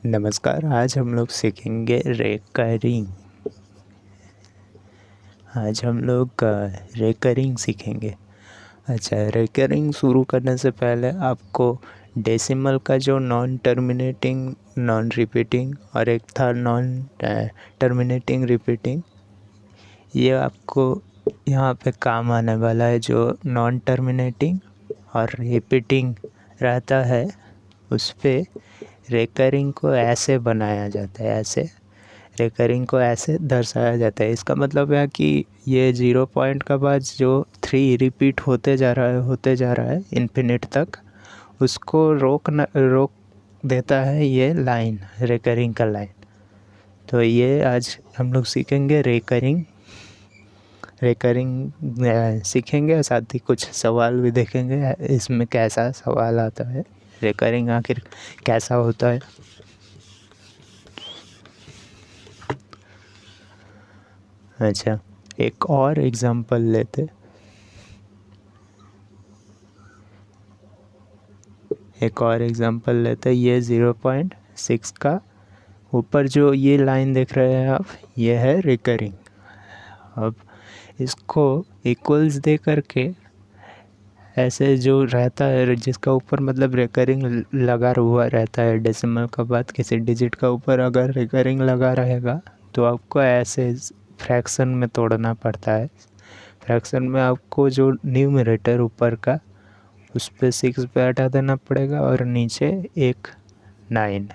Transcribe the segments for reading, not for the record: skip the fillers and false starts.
नमस्कार। आज हम लोग सीखेंगे रेकरिंग। आज हम लोग रेकरिंग सीखेंगे। अच्छा, रेकरिंग शुरू करने से पहले आपको डेसिमल का जो नॉन टर्मिनेटिंग नॉन रिपीटिंग और एक था नॉन टर्मिनेटिंग रिपीटिंग, ये आपको यहाँ पे काम आने वाला है। जो नॉन टर्मिनेटिंग और रिपीटिंग रहता है उस पर रेकरिंग को ऐसे बनाया जाता है, ऐसे रेकरिंग को ऐसे दर्शाया जाता है। इसका मतलब है कि ये 0 पॉइंट का बाद जो 3 रिपीट होते जा रहा है इन्फिनिट तक, उसको रोक देता है ये लाइन, रेकरिंग का लाइन। तो ये आज हम लोग सीखेंगे रेकरिंग सीखेंगे और साथ ही कुछ सवाल भी देखेंगे इसमें कैसा सवाल आता है, रेकरिंग आखिर कैसा होता है। अच्छा, एक और एग्जांपल लेते। ये 0.6 का ऊपर जो ये लाइन देख रहे हैं आप, ये है रेकरिंग। अब इसको इक्वल्स दे करके ऐसे जो रहता है, जिसका ऊपर मतलब रेकरिंग लगा हुआ रहता है, डेसिमल का बाद किसी डिजिट का ऊपर अगर रेकरिंग लगा रहेगा तो आपको ऐसे फ्रैक्शन में तोड़ना पड़ता है। फ्रैक्शन में आपको जो न्यूमरेटर ऊपर का, उस पर 6 पे हटा देना पड़ेगा और नीचे एक 9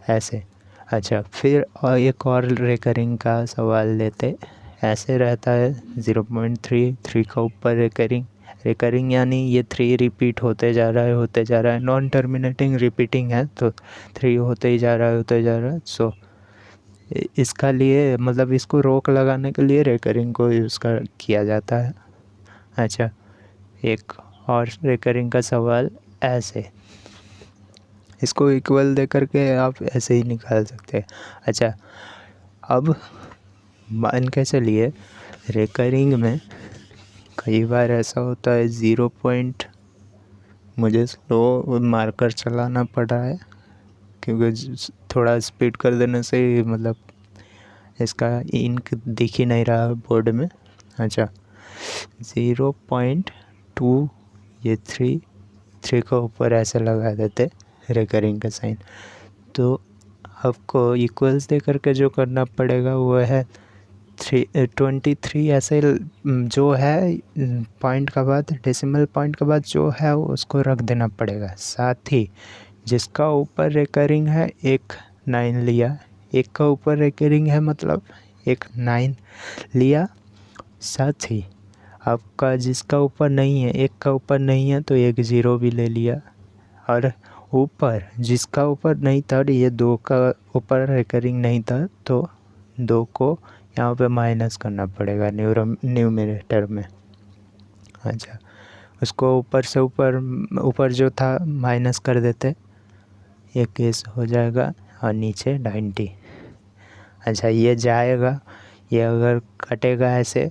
ऐसे। अच्छा, फिर और एक और रेकरिंग का सवाल लेते। ऐसे रहता है 0.3 का ऊपर रेकरिंग यानी ये 3 रिपीट होते जा रहा है। नॉन टर्मिनेटिंग रिपीटिंग है तो 3 होते ही जा रहा है। सो इसका लिए मतलब इसको रोक लगाने के लिए रेकरिंग को यूज़ किया जाता है। अच्छा, एक और रेकरिंग का सवाल ऐसे, इसको इक्वल दे करके आप ऐसे ही निकाल सकते हैं। अच्छा, अब मान के चलिए रेकरिंग में कई बार ऐसा होता है 0 पॉइंट, मुझे स्लो मार्कर चलाना पड़ रहा है क्योंकि थोड़ा स्पीड कर देने से मतलब इसका इंक दिख ही नहीं रहा बोर्ड में। अच्छा, 0.2 ये 3 का ऊपर ऐसे लगा देते रेकरिंग का साइन। तो आपको इक्वल्स दे करके जो करना पड़ेगा वो है 23 ऐसे जो है पॉइंट का बाद, डेसिमल पॉइंट का बाद जो है उसको रख देना पड़ेगा। साथ ही जिसका ऊपर रेकरिंग है एक 9 लिया, एक का ऊपर रेकरिंग है मतलब एक 9 लिया। साथ ही आपका जिसका ऊपर नहीं है, एक का ऊपर नहीं है तो एक 0 भी ले लिया। और ऊपर जिसका ऊपर नहीं था, ये 2 का ऊपर रेकरिंग नहीं था तो 2 को यहाँ पे माइनस करना पड़ेगा न्यूमरेटर में। अच्छा, उसको ऊपर से ऊपर जो था माइनस कर देते, 21 हो जाएगा और नीचे 90। अच्छा, ये जाएगा, ये अगर कटेगा ऐसे,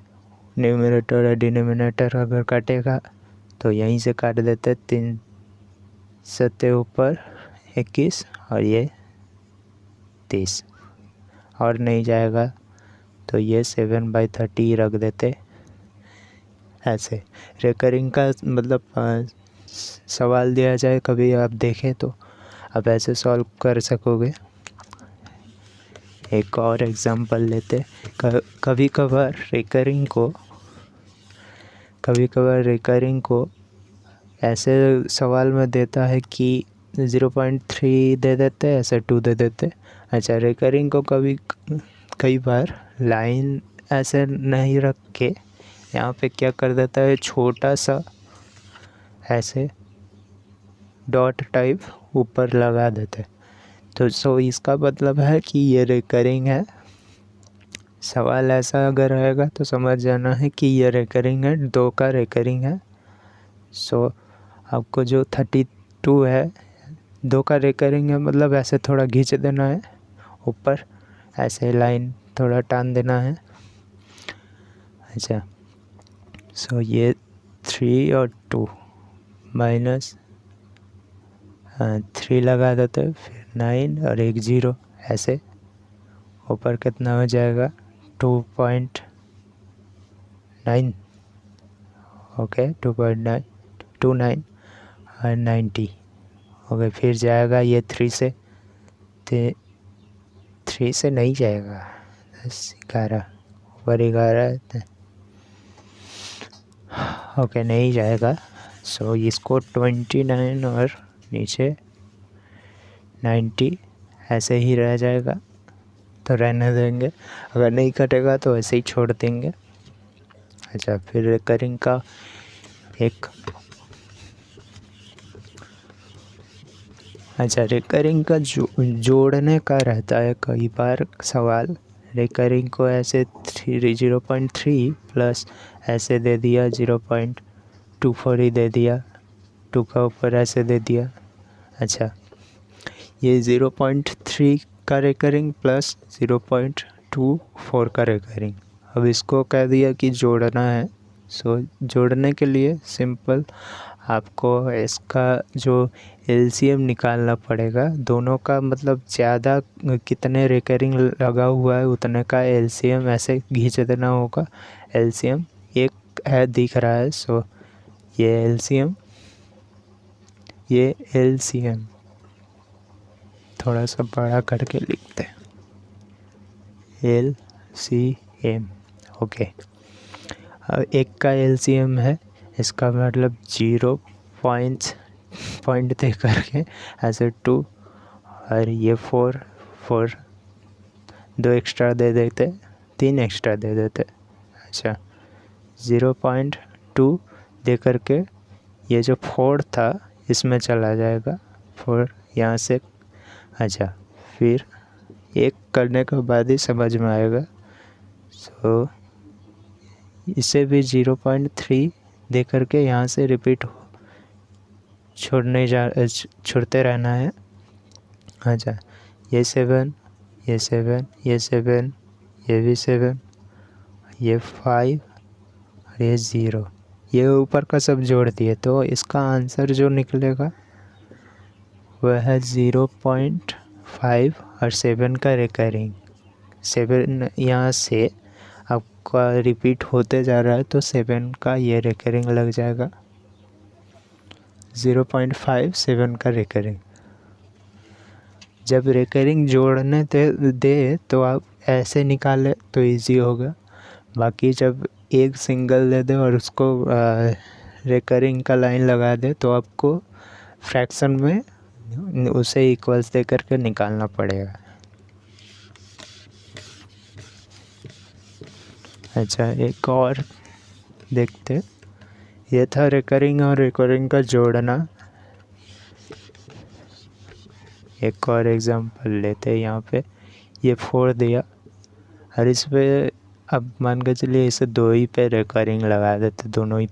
न्यूमरेटर और डिनोमिनेटर अगर कटेगा तो यहीं से काट देते। 3 सत्ते ऊपर 21 और ये 30, और नहीं जाएगा तो ये 7/30 रख देते। ऐसे रेकरिंग का मतलब सवाल दिया जाए कभी आप देखें तो आप ऐसे सॉल्व कर सकोगे। एक और एग्जांपल लेते। कभी कभार रेकरिंग को ऐसे सवाल में देता है कि 0.3 दे देते, ऐसे 2 दे देते। अच्छा, रेकरिंग को कई बार लाइन ऐसे नहीं रख के यहाँ पे क्या कर देता है, छोटा सा ऐसे डॉट टाइप ऊपर लगा देते। तो इसका मतलब है कि ये रेकरिंग है। सवाल ऐसा अगर रहेगा तो समझ जाना है कि ये रेकरिंग है, 2 का रेकरिंग है। आपको जो 32 है, 2 का रेकरिंग है मतलब ऐसे थोड़ा खींच देना है ऊपर, ऐसे लाइन थोड़ा टान देना है। अच्छा, ये 3 और 2 माइनस 3 लगा देते, फिर 9 और एक 0, ऐसे ऊपर कितना हो जाएगा 2.9, ओके 2.929 और 90, ओके। फिर जाएगा ये 3 से नहीं जाएगा, 10 11 ऊपर 11, ओके नहीं जाएगा। सो इसको 29 और नीचे 90 ऐसे ही रह जाएगा, तो रहने देंगे। अगर नहीं कटेगा तो ऐसे ही छोड़ देंगे। अच्छा, फिर रिकरिंग का एक रिकरिंग का जोड़ने का रहता है कई बार सवाल। रिकरिंग को ऐसे 0.3 प्लस ऐसे दे दिया 0.24 ही दे दिया, 2 का ऊपर ऐसे दे दिया। अच्छा, ये 0.3 का रिकरिंग प्लस 0.24 का रिकरिंग, अब इसको कह दिया कि जोड़ना है। सो जोड़ने के लिए सिंपल आपको इसका जो एलसीएम निकालना पड़ेगा, दोनों का मतलब ज़्यादा कितने रिकरिंग लगा हुआ है उतने का एलसीएम ऐसे खींच देना होगा। एलसीएम एक है दिख रहा है, सो ये एलसीएम थोड़ा सा बड़ा करके लिखते हैं, एलसीएम, ओके। एक का एलसीएम है, इसका मतलब 0 पॉइंट दे करके ऐसे 2 और ये 4 2 एक्स्ट्रा दे देते, 3 एक्स्ट्रा दे देते। अच्छा, 0.2 दे करके ये जो 4 था इसमें चला जाएगा, 4 यहाँ से। अच्छा, फिर एक करने के बाद ही समझ में आएगा। सो इसे भी 0.3 दे करके यहाँ से रिपीट छोड़ते रहना है। अच्छा, ये 7, ये 7, ये 7, ये भी 7, ये 5 और ये 0, ये ऊपर का सब जोड़ दिए, तो इसका आंसर जो निकलेगा वह है 0.5 और 7 का रिकरिंग। 7 यहाँ से आपका रिपीट होते जा रहा है, तो 7 का ये रिकरिंग लग जाएगा, 0.5 7 का रिकरिंग। जब रिकरिंग जोड़ने दे तो आप ऐसे निकाले तो इजी होगा। बाकी जब एक सिंगल दे दे और उसको रिकरिंग का लाइन लगा दे तो आपको फ्रैक्शन में उसे इक्वल्स दे करके निकालना पड़ेगा। अच्छा, एक और देखते, ये था रिकरिंग और रिकरिंग का जोड़ना। एक और एग्जांपल लेते हैं, यहाँ पे ये 4 दिया और इस पे अब मान के चलिए इसे 2 ही पे रिकरिंग लगा देते, दोनों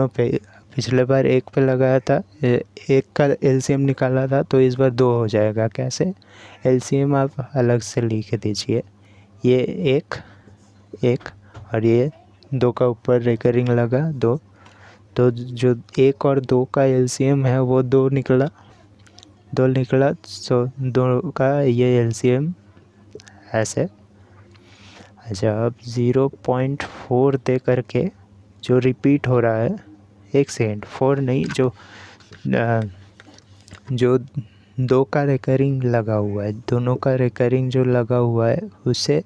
पे। पिछले बार एक पे लगाया था, एक का एलसीएम निकाला था, तो इस बार 2 हो जाएगा। कैसे? एलसीएम आप अलग से लिख दीजिए, ये एक और ये 2 का ऊपर रिकरिंग लगा 2, तो जो 1 और 2 का एलसीएम है वो 2 निकला, सो 2 का ये एलसीएम ऐसे। अच्छा, अब 0.4 दे करके जो रिपीट हो रहा है, 1 सेकेंड, 4 नहीं, जो 2 का रिकरिंग लगा हुआ है, दोनों का रिकरिंग जो लगा हुआ है उसे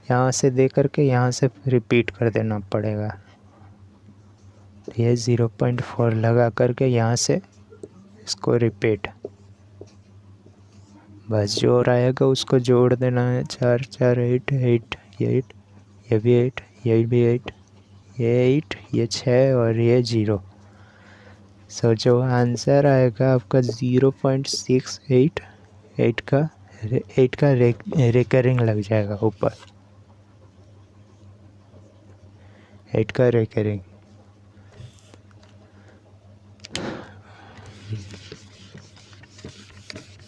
यहाँ से दे करके यहाँ से रिपीट कर देना पड़ेगा। ये 0.4 लगा करके यहाँ से इसको रिपीट, बस जो रहेगा उसको जोड़ देना है। 4 4 8 8, ये 8, ये भी 8, ये भी 8, ये 8, ये 6 और ये 0। सो जो आंसर आएगा आपका 0.68 8 का रिकरिंग लग जाएगा ऊपर, 8 का रिकरिंग।